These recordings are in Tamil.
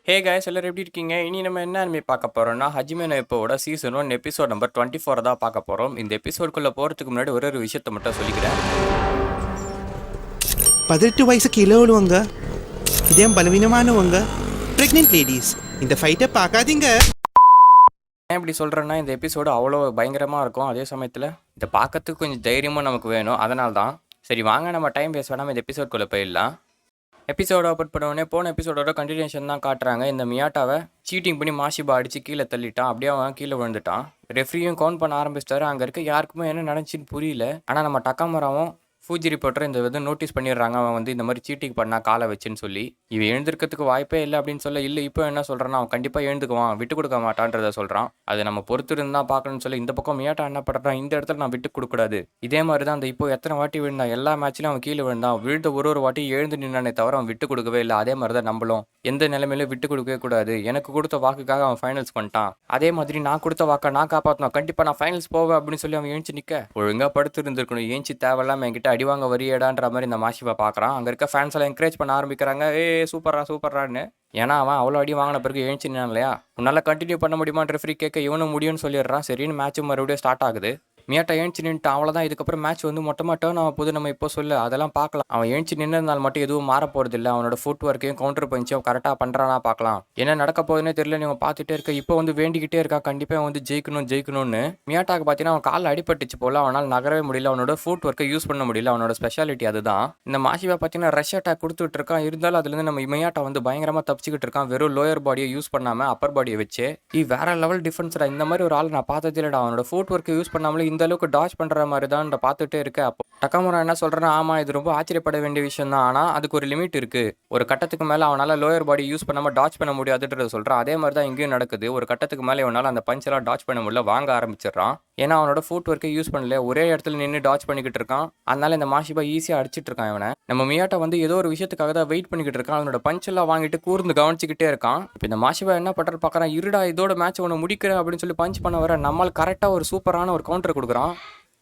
ஹே காய்ஸ் எல்லாரும் எப்படி இருக்கீங்க? இனி நம்ம என்ன anime பார்க்க போறோம்னா, ஹஜிமே நோ இப்போவோட சீசன் 1 எபிசோட் நம்பர் 24 தான் பார்க்க போறோம். இந்த எபிசோடுக்குள்ள போறதுக்கு முன்னாடி ஒரு விஷயத்தை மட்டும் சொல்லிக்கிறேன். 18 வயசு கீழே உள்ளவங்க, இதயம் பலவீனமானவங்க, பிரெக்னென்ட் லேடிஸ் இந்த ஃபைட்டை பார்க்காதீங்க. ஏன் இப்படி சொல்றேன்னா, இந்த எபிசோடு அவ்வளோ பயங்கரமா இருக்கும். அதே சமயத்தில் இதை பார்க்கறதுக்கு கொஞ்சம் தைரியமும் நமக்கு வேணும். அதனால தான் சரி வாங்க நம்ம டைம் வேஸ்ட் பண்ணாமல் இந்த எபிசோட்குள்ளே போயிடலாம். எபிசோட ஓப்பன் பண்ண உடனே போன எபிசோடோட கண்டினியூஷன் தான் காட்டுறாங்க. இந்த மியாட்டாவை சீட்டிங் பண்ணி மாஷிபா அடித்து கீழே தள்ளிட்டான். அப்படியே அவன் கீழே விழுந்துட்டான். ரெஃப்ரியும் கவுண்ட் பண்ண ஆரம்பிச்சிட்டாரு. அங்கே இருக்க யாருக்குமே என்ன நடந்துச்சுன்னு புரியல. ஆனால் நம்ம டக்காமராவும் ஃபூஜி ரிப்போர்ட்டர் இந்த விதம் நோட்டீஸ் பண்ணிடுறாங்க. அவன் வந்து இந்த மாதிரி சீட்டிங் பண்ணா காலை வச்சுன்னு சொல்லி இவன் எழுந்திருக்கிறதுக்கு வாய்ப்பே இல்லை அப்படின்னு சொல்ல, இல்லை இப்போ என்ன சொல்கிறான்னா அவன் கண்டிப்பாக எழுந்துக்குவான், விட்டு கொடுக்க மாட்டான்றதை சொல்கிறான். அதை நம்ம பொறுத்து இருந்தா பார்க்கணும்னு சொல்லி இந்த பக்கம் மியாட்டா என்ன பண்ணுறான், இந்த இடத்துல நான் விட்டு கொடுக்கூடாது. இதே மாதிரி தான் அந்த இப்போ எத்தனை வாட்டி விழுந்தான், எல்லா மேட்ச்லையும் அவன் கீழே விழுந்தான். விழுந்த ஒரு வாட்டி எழுந்து நின்னானே தவிர அவன் விட்டு கொடுக்கவே இல்லை. அதே மாதிரி தான் நம்மளும் எந்த நிலைமையிலும் விட்டு கொடுக்கவே கூடாது. எனக்கு கொடுத்த வாக்குக்காக அவன் ஃபைனல்ஸ் பண்ணிட்டான். அதே மாதிரி நான் கொடுத்த வாக்கை நான் காப்பாற்றணும், கண்டிப்பாக நான் ஃபைனல்ஸ் போவேன் அப்படின்னு சொல்லி அவன் ஏஞ்சி நிற்க ஒழுங்காக படுத்து இருந்திருக்கணும். ஏஞ்சி தேவையில்லாமல் என்கிட்ட அடிவாங்க வரியேடான்ற மாதிரி இந்த மாஷிபா பார்க்குறான். அங்கே இருக்க ஃபேன்ஸ் எல்லாம் என்கரேஜ் பண்ண ஆரம்பிக்கிறாங்க, சூப்பரா சூப்பரான்னு. ஏன்னா அவன் அவ்வளோ அடி வாங்கின பிறகு எழுந்துச்சு நின்னான் இல்லையா, உன்னால் கண்டினியூ பண்ண முடியுமான்ற ரெஃப்ரி கேட்க இவனும் முடியும்னு சொல்லிடுறான். சரின்னு மேட்சும் மறுபடியும் ஸ்டார்ட் ஆகுது. மியாட்டா ஏஞ்சி நின்றுட்டு அவ்வளோதான். இதுக்கப்புறம் மேட்ச் வந்து மொட்டமாக டேர்ன் ஆக போது, நம்ம இப்போ சொல்ல அதெல்லாம் பார்க்கலாம். அவன் ஏஞ்சி நின்றதுனால மட்டும் எதுவும் மாற போகிறது இல்லை. அவனோட ஃபுட் ஒர்க்கையும் கவுண்டர் பஞ்சும் கரெக்டாக பண்ணுறானா பார்க்கலாம். என்ன நடக்க போகுதுன்னே தெரியல. நீங்கள் பார்த்துட்டே இருக்க இப்போ வந்து வேண்டிக்கிட்டே இருக்கா கண்டிப்பாக வந்து ஜெயிக்கணும்னு. மியாட்டாக்கு பார்த்தீங்கன்னா அவன் காலில் அடிபட்டுச்சு போல, அவனால் நகரவே முடியல. அவனோட ஃபுட் ஒர்க்கை யூஸ் பண்ண முடியல. அவனோட ஸ்பெஷாலிட்டி அதுதான். இந்த மாஷிவா பார்த்தீங்கன்னா ரஷ் அட்டாக் கொடுத்துட்டு இருக்கான். இருந்தாலும் அதுலேருந்து நம்ம மியாட்டா வந்து பயங்கரமாக தப்பிச்சுக்கிட்டு இருக்கான். வெறும் லோயர் பாடியை யூஸ் பண்ணாமல் அப்பர் பாடியை வச்சு வேற லெவல் டிஃபரன்ஸ்டா. இந்த மாதிரி ஒரு ஆள் நான் பார்த்ததே இல்லைடா. அவனோட ஃபுட் ஒர்க்கை யூஸ் பண்ணாமலே இந்த அளவுக்கு டாச் பண்ணுற மாதிரி தான் பார்த்துட்டே இருக்கு. அப்போ டக்காமுரா என்ன சொல்கிறேன்னா, ஆமாம் இது ரொம்ப ஆச்சரியப்பட வேண்டிய விஷயம் தான், ஆனால் அதுக்கு ஒரு லிமிட் இருக்குது. ஒரு கட்டத்துக்கு மேலே அவனால் லோயர் பாடி யூஸ் பண்ணாமல் டாச் பண்ண முடியாதுன்றத சொல்கிறான். அதே மாதிரி தான் இங்கேயும் நடக்குது. ஒரு கட்டத்துக்கு மேலே இவனால் அந்த பஞ்செல்லாம் டாச் பண்ண முடியல, வாங்க ஆரம்பிச்சிடுறான். ஏன்னா அவனோட ஃபுட் ஒர்க்கை யூஸ் பண்ணல, ஒரே இடத்துல நின்று டாச் பண்ணிக்கிட்டு இருக்கான். அதனால இந்த மாஷிபா ஈஸியாக அடிச்சிட்டு இருக்கான் இவனை. நம்ம மியாட்டா வந்து ஏதோ ஒரு விஷயத்துக்காக தான் வெயிட் பண்ணிக்கிட்டு இருக்கான். அவனோட பஞ்செல்லாம் வாங்கிட்டு கூர்ந்து கவனிச்சுக்கிட்டே இருக்கான். இப்போ இந்த மாஷிபா என்ன பண்ணுறது பார்க்குறான், இருடா இதோட மேட்ச் ஒன்று முடிக்கிறேன் அப்படின்னு சொல்லி பஞ்ச் பண்ண வர நம்மால் கரெக்டாக ஒரு சூப்பரான ஒரு கவுண்டர் கொடுக்குறான்.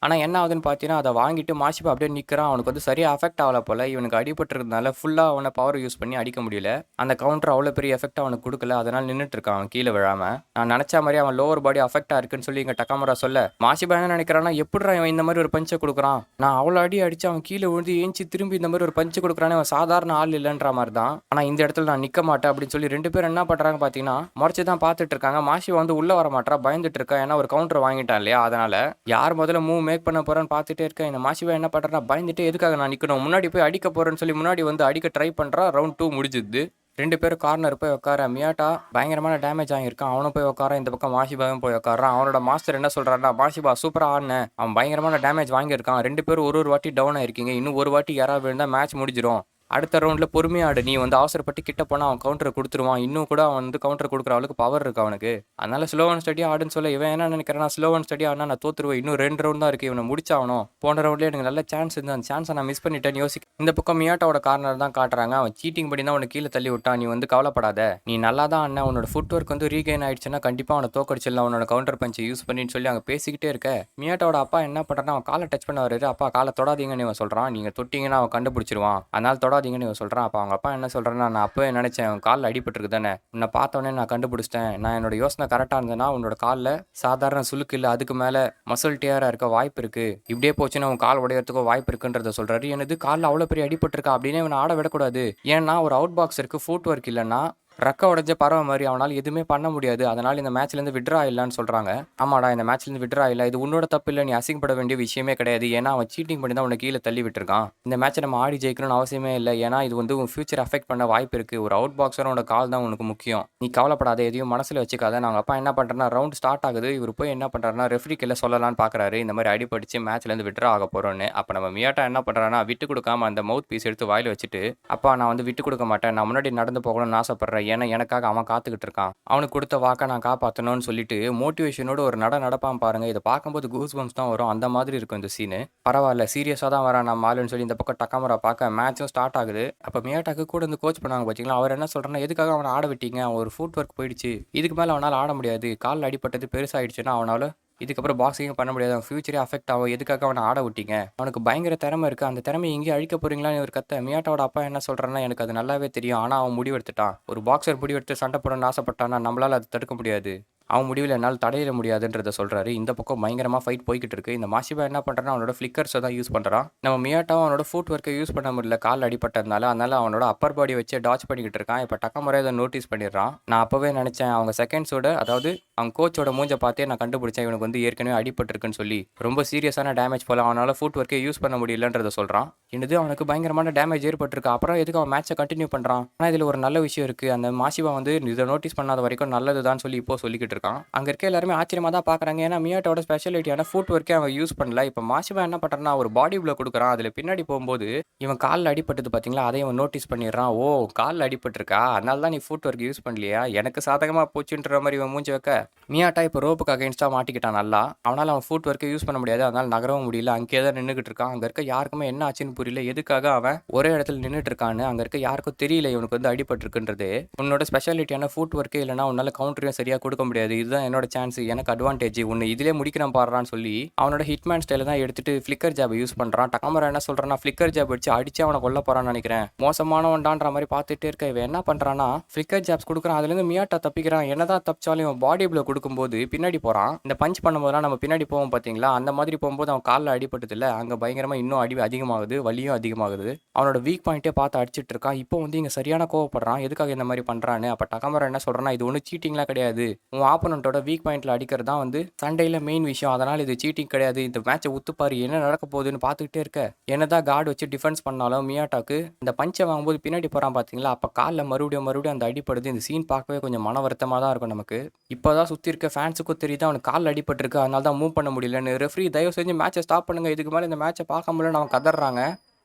ஆனால் என்ன ஆகுதுன்னு பார்த்தீங்கன்னா, அதை வாங்கிட்டு மாஷிபா அப்படியே நிற்கிறான். அவனுக்கு வந்து சரியாக அஃபெக்ட் ஆகல போல். இவனுக்கு அடிபட்டுருந்தனால ஃபுல்லாக அவனை பவர் யூஸ் பண்ணி அடிக்க முடியல. அந்த கவுண்டர் அவ்வளோ பெரிய எஃபெக்ட் அவனுக்கு கொடுக்கல. அதனால் நின்றுட்டு இருக்கான் அவன் கீழே விழாமல். நான் நினச்ச மாதிரி அவன் லோவர் பாடி அஃபெக்டாக இருக்குன்னு சொல்லி இங்கே டக்காமரா சொல்ல, மாஷிபா என்ன நினைக்கிறான்னா, எப்படிடா அவன் இந்த மாதிரி ஒரு பஞ்சை கொடுக்குறான், நான் அவ்வளோ அடி அடிச்சு அவன் கீழே விழுந்து ஏஞ்சி திரும்பி இந்த மாதிரி ஒரு பஞ்சு கொடுக்குறானே, அவன் சாதாரண ஆள் இல்லைன்ற மாதிரி தான். ஆனால் இந்த இடத்துல நான் நிற்க மாட்டேன் அப்படின்னு சொல்லி ரெண்டு பேரும் என்ன பண்ணுறாங்க பார்த்தீங்கன்னா, முறைச்சி தான் பார்த்துட்டு இருக்காங்க. மாஷிபா வந்து உள்ளே வர மாட்டா, பயந்துட்டு இருக்கா. ஏன்னா ஒரு கவுண்டர் வாங்கிட்டான் இல்லையா, அதனால யார் முதல்ல மூவ் மேக் பண்ண போறான்னு பார்த்துட்டே இருக்கேன். இந்த மாஷிபா என்ன பண்றா, பயந்துட்டு எதுக்காக நான் நிக்கணும், முன்னாடி போய் அடிக்க போறேன்னு சொல்லி முன்னாடி வந்து அடிக்க ட்ரை பண்றா. ரவுண்ட் 2 முடிஞ்சுது. ரெண்டு பேரும் கார்னர் போய் உட்கார. மியாட்டா பயங்கரமான டேமேஜ் ஆகியிருக்கான். அவனும் போய் உட்கார. இந்த பக்கம் மாஷிபாவும் போய் உட்காரான். அவனோட மாஸ்டர் என்ன சொல்றாருன்னா, மாஷிபா சூப்பரா ஆடின, அவன் பயங்கரமான டேமேஜ் வாங்கியிருக்கான். ரெண்டு பேரும் ஒரு வாட்டி டவுன் ஆயிருக்கீங்க, இன்னும் ஒரு வாட்டி யாராவது விழுந்தா மேட்ச் முடிஞ்சிடும். அடுத்த ரவுண்டில் பொறுமையாக ஆடு. நீ வந்து அவசரப்பட்டு கிட்ட போனால் அவன் கவுண்டர் கொடுத்துருவான். இன்னும் கூட அவன் வந்து கவுண்டர் கொடுக்குற அளவுக்கு பவர் இருக்கு அவனுக்கு. அதனால ஸ்லோ அண்ட் ஸ்டடி ஆடுன்னு சொல்ல, இவன் என்ன நினைக்கிறான், ஸ்லோ அண்ட் ஸ்டடி ஆடினா நான் தோத்துருவேன், இன்னும் 2 ரவுண்ட் தான் இருக்குது, இவனை முடிச்சாகணும். போன ரவுண்ட்லேயே எனக்கு நல்ல சான்ஸ் இருந்து அந்த சான்ஸை நான் மிஸ் பண்ணிட்டேன்னு யோசிக்க இந்த பக்கம் மியாட்டாவோட கார்னர் தான் காட்டுறாங்க. அவன் சீட்டிங் பண்ணி தான் அவனை கீழே தள்ளி விட்டான். நீ வந்து கவலைப்படாத, நீ நல்லா தான் அண்ணன், உன்னோட ஃபுட் ஒர்க் வந்து ரீகெயின் ஆயிடுச்சுன்னா கண்டிப்பாக அவனை தோக்கடிச்சிடலாம், அவனோட கவுண்டர் பஞ்சை யூஸ் பண்ணின்னு சொல்லி அங்கே பேசிக்கிட்டே இருக்க. மியாட்டாவோட அப்பா என்ன பண்ணுறான், அவன் காலை டச் பண்ண வர்றாரு. அப்பா காலை தொடாதீங்கன்னு இவன் சொல்கிறான். நீங்கள் தொட்டிங்கன்னா அவன் கண்டுபிடிச்சிருவான், அதனால தொடாதீங்கன்னு இவன் சொல்கிறான். அப்போ அவங்க அப்பா என்ன சொல்கிறேன்னா, நான் அப்போவே நினச்சேன் அவன் காலில் அடிபட்டுருக்கு தானே, உன்னை பார்த்தோன்னே நான் கண்டுபிடிச்சிட்டேன். நான் என்னோட யோசனை கரெக்டாக இருந்தேன்னா உன்னோட காலில் சாதாரண சுளுக்கு இல்லை, அதுக்கு மேலே மசில் டேராக இருக்க வாய்ப்பு இருக்குது. இப்படியே போச்சுன்னா உன் கால் உடையறதுக்கும் வாய்ப்பு இருக்குன்றத சொல்கிறாரு. எனது காலில் அவ்வளோ பெரிய அடிபட்டிருக்கா அப்படின்னு இவனை ஆட விடக்கூடாது. ஏன்னா ஒரு அவுட் பாக்ஸ் இருக்குது, ஃபுட் ஒர்க் இல்லைன்னா ரக்க உடஞ்ச பறவை மாதிரி அவனால் எதுவுமே பண்ண முடியாது. அதனால் இந்த மேட்ச்லேருந்து விட்ரா இல்லைன்னு சொல்கிறாங்க. ஆமாடா, இந்த மேட்ச்லேருந்து விட்ரா இல்லை, இது உன்னோட தப்பு இல்லை, நீ அசிங்கப்பட வேண்டிய விஷயமே கிடையாது. ஏன்னா அவன் சீட்டிங் பண்ணி தான் உன்னை கீழே தள்ளி விட்டுருக்கான். இந்த மேட்ச்சை நம்ம ஆடி ஜெயிக்கணும்னு அவசியமே இல்லை. ஏன்னா இது வந்து உன் ஃபியூச்சர் அஃபெக்ட் பண்ண வாய்ப்பு இருக்குது. ஒரு அவுட் பாக்ஸரோட கால் தான் உனக்கு முக்கியம். நீ கவலைப்படாத, எதையும் மனசில் வச்சுக்காத. நாங்கள் அப்பா என்ன பண்ணுறேன்னா, ரவுண்ட் ஸ்டார்ட் ஆகுது. இவர் போய் என்ன பண்ணுறாருன்னா, ரெஃப்ரி கீழே சொல்லலான்னு பார்க்குறாரு, இந்த மாதிரி அடிப்படிச்சு மேட்ச்லேருந்து விட்ரா ஆக போகிறோன்னு. அப்போ நம்ம மியாட்டா என்ன பண்ணுறான்னா, விட்டு கொடுக்காம அந்த மவுத் பீஸ் எடுத்து வாயில் வச்சுட்டு, அப்பா நான் வந்து விட்டு கொடுக்க மாட்டேன், நான் முன்னாடி நடந்து போகணும்னு ஆசைப்பட்றேன், ஏன்னா எனக்காக அவன் காத்துக்கிட்டு இருக்கான், அவனுக்கு கொடுத்த வாக்கை நான் காப்பாற்றணும்னு சொல்லிட்டு மோட்டிவேஷனோட ஒரு நடப்பான் பாருங்க. இதை பார்க்கும்போது கூஸ் பம்ஸ் தான் வரும். அந்த மாதிரி இருக்கும் இந்த சீனு. பரவாயில்ல, சீரியஸாக தான் வரான் நம்ம ஆளுன்னு சொல்லி இந்த பக்கம் டக்காமரா பார்க்க மேட்சும் ஸ்டார்ட் ஆகுது. அப்போ மியாட்டாக்கு கூட வந்து கோச் பண்ணாங்க பார்த்தீங்களா, அவர் என்ன சொல்கிறேன்னா, எதுக்காக அவனை ஆட விட்டீங்க, அவன் ஒரு ஃபுட் ஒர்க் போயிடுச்சு, இதுக்கு மேலே அவனால் ஆட முடியாது, காலில் அடிப்பட்டது பெருசாகிடுச்சுன்னா அவனால் இதுக்கப்புறம் பாக்ஸிங்கும் பண்ண முடியாது, அவன் ஃபியூச்சரே அஃபெக்ட் ஆகும், எதுக்காக அவனை ஆட விட்டீங்க, அவனுக்கு பயங்கர திறமை இருக்குது, அந்த திறமையை எங்கேயும் அழிக்க போறீங்களான்னு ஒரு கத்த. மியாட்டாவோட அப்பா என்ன சொல்கிறான்னா, எனக்கு அது நல்லாவே தெரியும், ஆனால் அவன் முடிவெடுத்துட்டான். ஒரு பாக்ஸர் முடிவெடுத்து சண்டை போடணும்னு ஆசைப்பட்டான்னா நம்மளால் அது தடுக்க முடியாது, அவன் முடிவில் என்னால் தடையிட முடியாதுன்றத சொல்கிறாரு. இந்த பக்கம் பயங்கரமாக ஃபைட் போய்கிட்டு இருக்கு. இந்த மாஷிபா என்ன பண்ணுறான், அவனோட ஃப்ளிக்கர்ஸை தான் யூஸ் பண்ணுறான். நம்ம மியாட்டாவும் அவனோட ஃபுட் ஒர்க்கை யூஸ் பண்ண முடியல, கால் அடிப்பட்டதுனால. அதனால அவனோட அப்பர் பாடி வச்சு டாச் பண்ணிக்கிட்டு இருக்கான். இப்போ டக்கமுறை அதை நோட்டீஸ் பண்ணிடுறான். நான் அப்போவே நினச்சேன், அவங்க செகண்ட்ஸோட, அதாவது அவங்க கோச்சோட மூஞ்சை பார்த்தே நான் கண்டுபிடிச்சேன், இவனுக்கு வந்து ஏற்கனவே அடிபட்டிருக்குன்னு சொல்லி. ரொம்ப சீரியஸான டேமேஜ் போல, அவனால் ஃபுட் ஒர்க்கை யூஸ் பண்ண முடியலன்றத சொல்கிறான். என்னது, அவனுக்கு பயங்கரமான டேமேஜ் ஏற்பட்டிருக்கு, அப்புறம் எதுக்கு அவன் மேட்சை கண்டினியூ பண்ணுறான்? ஆனால் இதில் ஒரு நல்ல விஷயம் இருக்குது, அந்த மாஷிபா வந்து இதை நோட்டீஸ் பண்ணாத வரைக்கும் நல்லது தான் சொல்லி இப்போ சொல்லிக்கிட்டு இருக்கான். அங்கே இருக்க எல்லாருமே ஆச்சரியமாக தான் பார்க்குறாங்க. ஏன்னா மியாட்டோட ஸ்பெஷாலிட்டியான ஃபுட் ஒர்க்கே அவன் யூஸ் பண்ணல. இப்போ மாஷிபா என்ன பண்ணுறான்னா, ஒரு பாடி ப்ளோ கொடுக்குறான். அதில் பின்னாடி போகும்போது இவன் காலில் அடிபட்டது பார்த்தீங்களா, அதை இவன் நோட்டீஸ் பண்ணிடுறான். ஓ, காலில் அடிபட்டிருக்கா, அதனால தான் நீ ஃபுட் ஒர்க் யூஸ் பண்ணலையா, எனக்கு சாதகமாக போச்சுன்ற மாதிரி இவன் மூஞ்சி வைக்க, மியாட்டா இப்போ ரோப்புக்கு அகைன்ஸ்டாக மாட்டிக்கிட்டான் நல்லா. அவனால் அவன் ஃபுட் ஒர்க்கை யூஸ் பண்ண முடியாது, அதனால் நகரவும் முடியல. அங்கேயே தான் நின்றுக்கிட்டு இருக்கான். அங்கே இருக்க யாருக்குமே என்ன ஆச்சுன்னு புரியல, எதுக்காக அவன் ஒரே இடத்துல நின்றுட்டு இருக்கான்னு அங்கே இருக்க யாருக்கும் தெரியல இவனுக்கு வந்து அடிபட்டிருக்குன்றது. உன்னோட ஸ்பெஷாலிட்டியான ஃபுட் ஒர்க்கே இல்லைனா உன்னால் கவுண்டரையும் சரியாக கொடுக்க முடியாது, இதுதான் என்னோட சான்ஸ், எனக்கு அட்வான்டேஜ், ஒன்று இதிலே முடிக்கிறான் பாடுறான்னு சொல்லி அவனோட ஹிட்மேன் ஸ்டைல தான் எடுத்துட்டு ஃபிளிக்கர் ஜாப் யூஸ் பண்ணுறான். டக்கமரா என்ன சொல்கிறான்னா, ஃபிளிக்கர் ஜாப் வச்சு அடிச்சு அவனை கொல்ல போகிறான்னு நினைக்கிறேன், மோசமானவன்டான்ற மாதிரி பார்த்துட்டே இருக்க. இவன் என்ன பண்ணுறான்னா, ஃபிளிக்கர் ஜாப்ஸ் கொடுக்குறான். அதுலேருந்து மியாட்டா தப்பிக்கிறான். என்னதான் தப்பிச்சாலும் இவன் பாடி ப்ளோ கொடுக்கும்போது பின்னாடி போகிறான். இந்த பஞ்ச் பண்ணும்போதெல்லாம் நம்ம பின்னாடி போவோம் பார்த்தீங்களா, அந்த மாதிரி போகும்போது அவன் காலில் அடிபட்டது இல்லை, அங்கே பயங்கரமாக இன்னும் அடி அதிகமாகுது, வலியும் அதிகமாகுது. அவனோட வீக் பாயிண்ட்டே பார்த்து அடிச்சிட்டு இருக்கான். இப்போ வந்து இங்கே சரியான கோவப்படுறான், எதுக்காக இந்த மாதிரி பண்ணுறான்னு. அப்போ டக்கமரா என்ன சொல்கிறான்னா, இது ஒன்றும் சீட்டிங்லாம் கிடையாது, உன் ஆப்போனண்ட்டோட வீக் பாயிண்ட்டில் அடிக்கிறது தான் வந்து சண்டையில் மெயின் விஷயம், அதனால் இது சீட்டிங் கிடையாது, இந்த மேட்சை உத்துப்பாரு, என்ன நடக்க போகுதுன்னு பார்த்துக்கிட்டே இருக்க. என்னதான் கார்டு வச்சு டிஃபென்ஸ் பண்ணாலும் மியாட்டாக்கு இந்த பஞ்சை வாங்கும்போது பின்னாடி போகிறான் பார்த்தீங்களா, அப்போ காலில் மறுபடியும் அந்த அடிப்படுது. இந்த சீன் பார்க்கவே கொஞ்சம் மன வருத்தமாக தான் இருக்கும் நமக்கு. இப்போ தான் சுற்றி இருக்க ஃபேன்ஸுக்கும் தெரியுது அவனுக்கு காலில் அடிபட்டிருக்கு, அதனால தான் மூவ் பண்ண முடியலன்னு. ரெஃப்ரி தயவு செஞ்சு மேட்சை ஸ்டாப் பண்ணுங்க, இதுக்கு மேலே இந்த மேட்சை பார்க்க முடியலன்னு அவன் கதறாங்க.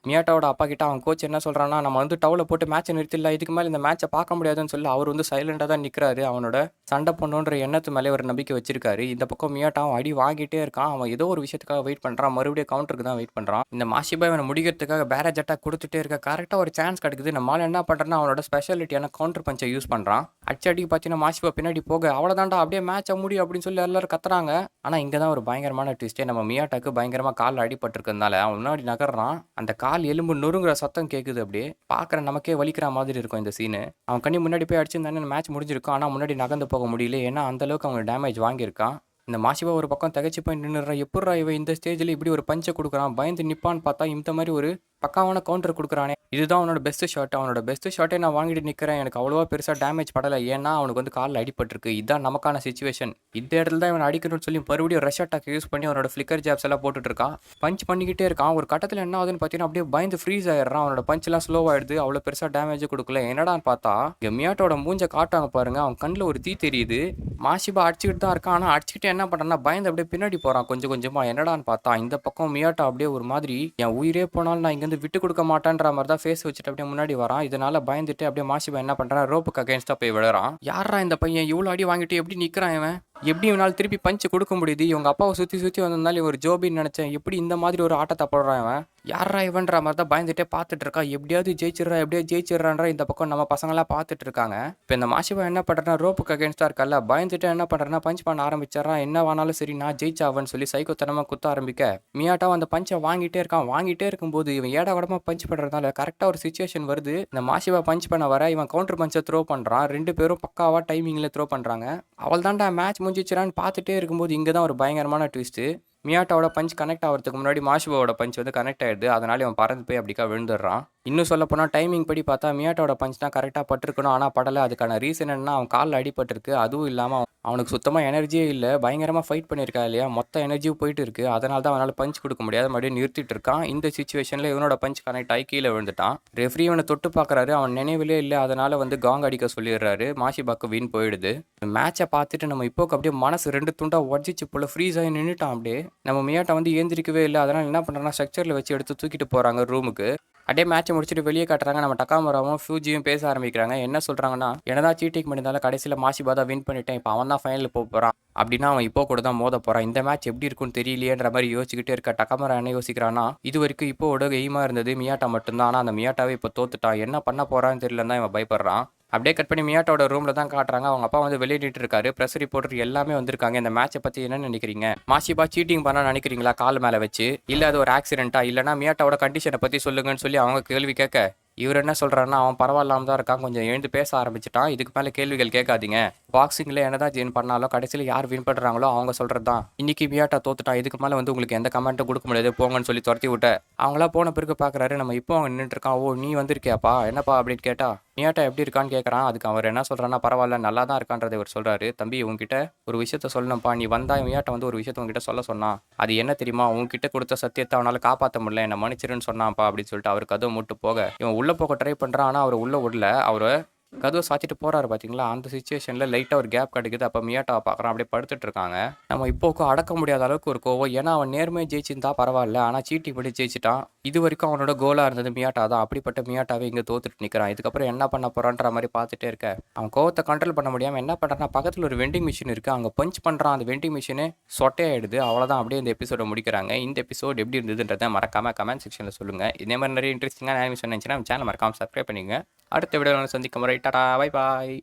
மியாட்டாவோட அப்பா கிட்ட அவன் கோச் என்ன சொல்கிறான்னா, நம்ம வந்து டவுலை போட்டு மேட்சை நிறுத்திடல, இதுக்கு மேலே இந்த மேட்சை பார்க்க முடியாதுன்னு சொல்லி அவர் வந்து சைலண்டாக தான் நிற்கிறாரு. அவனோட சண்டை பண்ணுன்ற எண்ணத்து மேலே ஒரு நம்பிக்கை வச்சிருக்காரு. இந்த பக்கம் மியாட்டாவும் அடி வாங்கிட்டே இருக்கான். அவன் ஏதோ ஒரு விஷயத்துக்காக வெயிட் பண்ணுறான், மறுபடியும் கவுண்டருக்கு தான் வெயிட் பண்ணுறான். இந்த மாஷிபா இவனை முடிக்கிறதுக்காக பேரேஜ் அட்டாக் கொடுத்துட்டே இருக்க. கரெக்டாக ஒரு சான்ஸ் கிடைக்குது. நம்மளால என்ன பண்ணுறான்னா, அவனோட ஸ்பெஷாலிட்டியான கவுண்டர் பஞ்சை யூஸ் பண்ணுறான். அடிச்சு பார்த்தீங்கன்னா மாஷிபா பின்னாடி போக, அவ்வளோதான்டா அப்படியே மேட்சை முடியும் அப்படின்னு சொல்லி எல்லாரும் கத்துறாங்க. ஆனால் இங்கே தான் ஒரு பயங்கரமான ட்விஸ்டே, நம்ம மியாட்டாக்கு பயங்கரமாக காலில் அடிபட்டிருக்கிறதுனால அவன் முன்னாடி நகர்றான். அந்த கால் எலும்பு நொறுங்குற சத்தம் கேட்குது. அப்படியே பார்க்குற நமக்கே வலிக்கிற மாதிரி இருக்கும் இந்த சீனு. அவன் கண்ணி முன்னாடி போய் அடிச்சிருந்தானே மேட்ச் முடிஞ்சிருக்கும், ஆனால் முன்னாடி நகர்ந்து போக முடியல, ஏன்னா அந்த அளவுக்கு அவன் டேமேஜ் வாங்கியிருக்கான். இந்த மாஷிபா ஒரு பக்கம் தகச்சு போய் நின்றுறான். எப்பட்றா இவன் இந்த ஸ்டேஜில் இப்படி ஒரு பஞ்சை கொடுக்குறான், பயந்து நிப்பான்னு பார்த்தா இந்த மாதிரி ஒரு பக்காவான கவுண்டர் கொடுக்குறானே, இதுதான் அவனோட பெஸ்ட் ஷாட். அவனோட பெஸ்ட் ஷாட்டே நான் வாங்கிட்டு நிற்கிறேன், எனக்கு அவ்வளோவா பெருசாக டேமேஜ் படலை, ஏன்னா அவனுக்கு வந்து காலில் அடிபட்டிருக்கு. இதுதான் நமக்கான சுச்சுவேஷன், இந்த இடத்துல தான் இவன் அடிக்கணும்னு சொல்லி மறுபடியும் ரஷ் அட்டாக் யூஸ் பண்ணி அவனோட ஃப்ளிக்கர் ஜாப்ஸ் எல்லாம் போட்டுட்டு இருக்கான். பஞ்ச் பண்ணிக்கிட்டே இருக்கான். ஒரு கட்டத்தில் என்ன ஆகுதுன்னு பார்த்தீங்கன்னா, அப்படியே பயந்து ஃப்ரீஸ் ஆயிடுறான். அவனோட பஞ்செல்லாம் ஸ்லோவாகிடுது, அவ்வளோ பெருசாக டேமேஜ் கொடுக்கல. என்னடான்னு பார்த்தா இங்கே மியாட்டோட மூஞ்சை காட்டாங்க பாருங்க, அவன் கண்ணில் ஒரு தீ தெரியுது. மாஷிபா அடிச்சுக்கிட்டு தான் இருக்கான், ஆனால் அடிச்சுக்கிட்டு என்ன பண்ணுறான்னா பயந்து அப்படியே பின்னாடி போகிறான் கொஞ்சம் கொஞ்சமாக. என்னடான்னு பார்த்தா இந்த பக்கம் மியாட்டா அப்படியே ஒரு மாதிரி, என் உயிரே போனாலும் நான் இங்கேருந்து விட்டு கொடுக்க மாட்டேன்ற மாதிரி தான் ஃபேஸ் வச்சுட்டு அப்படியே முன்னாடி வரான். இதனால பயந்துட்டு அப்படியே மாஷிபா என்ன பண்ணுறான், ரோப்புக்கு அகைன்ஸ்டாக போய் விழுறான். யாரா இந்த பையன் இவ்வளோ அடி வாங்கிட்டு எப்படி நிற்கிறான், இவன் எப்படி இவனால் திருப்பி பஞ்சு கொடுக்க முடியுது? இவங்க அப்பாவை சுற்றி சுற்றி வந்திருந்தாலும் ஒரு ஜோபின்னு நினச்சேன், எப்படி இந்த மாதிரி ஒரு ஆட்டத்தை போடுறான் இவன், யாரா இவன்ற மாதிரி தான் பயந்துட்டே பார்த்துட்டு இருக்கா. எப்படியாவது ஜெயிச்சிடறான்ற இந்த பக்கம் நம்ம பசங்களாம் பார்த்துட்டு இருக்காங்க. இப்போ இந்த மாஷிபா என்ன பண்ணுறா, ரோப்புக்கு அகேன்ஸ்டாக இருக்கல, பயந்துட்டு என்ன பண்ணுறேன்னா பஞ்ச் பண்ண ஆரம்பிச்சிடறான். என்ன வேணாலும் சரி நான் ஜெயிச்சாவன்னு சொல்லி சைக்கோத்தனமாக குத்த ஆரம்பிக்க, மியாட்டாவும் அந்த பஞ்சை வாங்கிட்டே இருக்கான். வாங்கிட்டே இருக்கும்போது இவன் ஏடா கூடமாக பஞ்ச் பண்ணுறதுனால கரெக்டாக ஒரு சுச்சுவேஷன் வருது. இந்த மாஷிபா பஞ்ச் பண்ண வர இவன் கவுண்டர் பஞ்சை த்ரோ பண்ணுறான். ரெண்டு பேரும் பக்காவாக டைமிங்கில் த்ரோ பண்ணுறாங்க. அவள் தான்டா மேட்ச் முடிஞ்சிச்சிரான்னு பார்த்துட்டே இருக்கும்போது இங்கே தான் ஒரு பயங்கரமான ட்விஸ்ட்டு. மியாட்டாவோட பஞ்ச் கனெக்ட் ஆகிறதுக்கு முன்னாடி மாஷிபாவோட பஞ்ச் வந்து கனெக்ட் ஆகிடுது. அதனால இவன் பறந்து போய் அப்படிக்கா விழுந்துடுறான். இன்னும் சொல்ல போனால் டைமிங் படி பார்த்தா மியாட்டாவோட பஞ்ச் தான் கரெக்டாக பட்டிருக்கணும், ஆனால் படலை. அதுக்கான ரீசன் என்னன்னா அவன் காலில் அடிபட்டிருக்கு. அதுவும் இல்லாமல் அவனுக்கு சுத்தமாக எனர்ஜியே இல்லை. பயங்கரமாக ஃபைட் பண்ணியிருக்கா இல்லையா, மொத்த எனர்ஜியும் போயிட்டு இருக்கு. அதனால தான் அவனால் பஞ்ச் கொடுக்க முடியாத மறுபடியும் நிறுத்திட்டு இருக்கான். இந்த சுச்சுவேஷனில் இவனோட பஞ்ச் கனெக்ட் ஆகி கீழே விழுந்துட்டான். ரெஃப்ரி இவனை தொட்டு பார்க்குறாரு, அவன் நினைவிலே இல்லை. அதனால வந்து காங் அடிக்க சொல்லிடுறாரு. மாஷிபாக்கு வின் போயிடுது. மேட்சை பார்த்துட்டு நம்ம இப்போக்கு அப்படியே மனசு ரெண்டு துண்டா உடச்சிச்சு போல ஃப்ரீஸ் ஆகி நின்றுட்டான். அப்படியே நம்ம மியாட்டை வந்து ஏந்திரிக்கவே இல்லை. அதனால் என்ன பண்ணுறாங்கன்னா ஸ்ட்ரக்சரில் வச்சு எடுத்து தூக்கிட்டு போகிறாங்க ரூமுக்கு. அப்படியே மேட்சை முடிச்சுட்டு வெளியே காட்டுறாங்க. நம்ம டக்காமராவும் ஃபியூஜியும் பேச ஆரம்பிக்கிறாங்க. என்ன சொல்கிறாங்கன்னா, என்னதான் சீட்டிங் பண்ணியிருந்தாலும் கடைசியில் மாஷிபா தான் வின் பண்ணிட்டேன், இப்போ அவன் தான் ஃபைனலில் போக போகிறான் அப்படின்னா அவன் இப்போ கூட தான் மோத போகிறான். இந்த மேட்ச் எப்படி இருக்குன்னு தெரியலையேன்ற மாதிரி யோசிச்சுக்கிட்டே இருக்க. டக்காமரா என்ன யோசிக்கிறான்னா, இது வரைக்கும் இப்போவோட எய்மாக இருந்தது மியாட்டா மட்டும்தான், ஆனால் அந்த மியாட்டாவே இப்போ தோத்துட்டான், என்ன பண்ண போகிறான்னு தெரியலன்னு தான் இவன் பயப்படுறான். அப்படியே கட் பண்ணி மியாட்டோட ரூமில் தான் காட்டுறாங்க. அவங்க அப்பா வந்து வெளியே நின்னுட்டு இருக்காரு. ப்ரெஸ் ரிப்போர்ட்டர் எல்லாமே வந்திருக்காங்க. இந்த மேட்சை பற்றி என்ன நினைக்கிறீங்க? மாஷிபா சீட்டிங் பண்ண நினைக்கிறீங்களா கால் மேலே வச்சு? இல்லை அது ஒரு ஆக்சிடென்ட்டா? இல்லைனா மியாட்டோட கண்டிஷனை பற்றி சொல்லுங்கன்னு சொல்லி அவங்க கேள்வி கேட்க இவர் என்ன சொல்கிறாருன்னா, அவன் பரவாயில்லாம தான் இருக்கான், கொஞ்சம் எழுந்து பேச ஆரம்பிச்சிட்டான், இதுக்கு மேலே கேள்விகள் கேட்காதீங்க. பாக்ஸிங்கில் என்னதான் வின் பண்ணாலும் கடைசியில் யார் வின் பண்ணுறாங்களோ அவங்க சொல்கிறது தான். இன்னைக்கு மியாட்டா தோத்துட்டான், இதுக்கு மேலே வந்து உங்களுக்கு எந்த கமெண்ட்டும் கொடுக்க முடியாது, போங்கன்னு சொல்லி துரத்தி விட்ட. அவங்களா போன பிறகு பார்க்குறாரு, நம்ம இப்போ அவங்க நின்றுட்டு இருக்கான். ஓ நீ வந்திருக்கியாப்பா, என்னப்பா அப்படின்னு கேட்டா மியாட்டா எப்படி இருக்கான்னு கேட்குறான். அதுக்கு அவர் என்ன சொல்கிறான்னா, பரவாயில்ல நல்லா தான் இருக்கான்றதை இவர் சொல்கிறாரு. தம்பி உங்ககிட்ட ஒரு விஷயத்த சொல்லணும்ப்பா, நீ வந்தா மியாட்டா வந்து ஒரு விஷயத்த உங்ககிட்ட சொன்னான். அது என்ன தெரியுமா? உங்ககிட்ட கொடுத்த சத்தியத்தை அவனால் காப்பாற்ற முடியல, என்ன மன்னிச்சிருன்னு சொன்னான்ப்பா அப்படின்னு சொல்லிட்டு அவர் கதவை மூட்டு போக இவன் உள்ளே போக ட்ரை பண்ணுறான். ஆனால் அவர் உள்ளே விடல. அவரை கதவை சாத்திட்டு போறாரு பார்த்தீங்களா? அந்த சுச்சுவேஷனில் லைட்டாக ஒரு கேப் கிடைக்குது. அப்போ மியாட்டாவை பார்க்குறான், அப்படியே படுத்துட்டு இருக்காங்க. நம்ம இப்போக்கும் அடக்க முடியாத அளவுக்கு ஒரு கோவம். ஏன்னா அவன் நேர்மையை ஜெயிச்சிருந்தா பரவாயில்ல, ஆனால் சீட்டிங் படி ஜெயிச்சிட்டான். இது வரைக்கும் அவனோட கோலாக இருந்தது மியாட்டா தான். அப்படிப்பட்ட மியாட்டாவே இங்கே தோத்துட்டு நிற்கிறான். இதுக்கப்புறம் என்ன பண்ண போறான்ற மாதிரி பார்த்துட்டே இருக்க அவன் கோவத்தை கண்ட்ரோல் பண்ண முடியாமல் என்ன பண்ணுறான்னா, பக்கத்தில் ஒரு வெண்டிங் மிஷின் இருக்குது, அங்கே பஞ்ச் பண்ணுறான். அந்த வெண்டிங் மிஷினு சொட்டையாயிடுது. அவ்வளோதான், அப்படியே இந்த எபிசோட முடிக்கிறாங்க. இந்த எபிசோட் எப்படி இருந்ததுன்றதை மறக்காம கமெண்ட் செக்ஷனில் சொல்லுங்கள். இதே மாதிரி நிறைய இன்ட்ரெஸ்டிங்கான அனிமேஷன் இருந்துச்சுன்னா நம்ம சேனல் மறக்காம சப்ஸ்கிரைப் பண்ணிங்க. அடுத்த வீடியோவில் சந்திக்கும் முறை டாடா பை பாய்.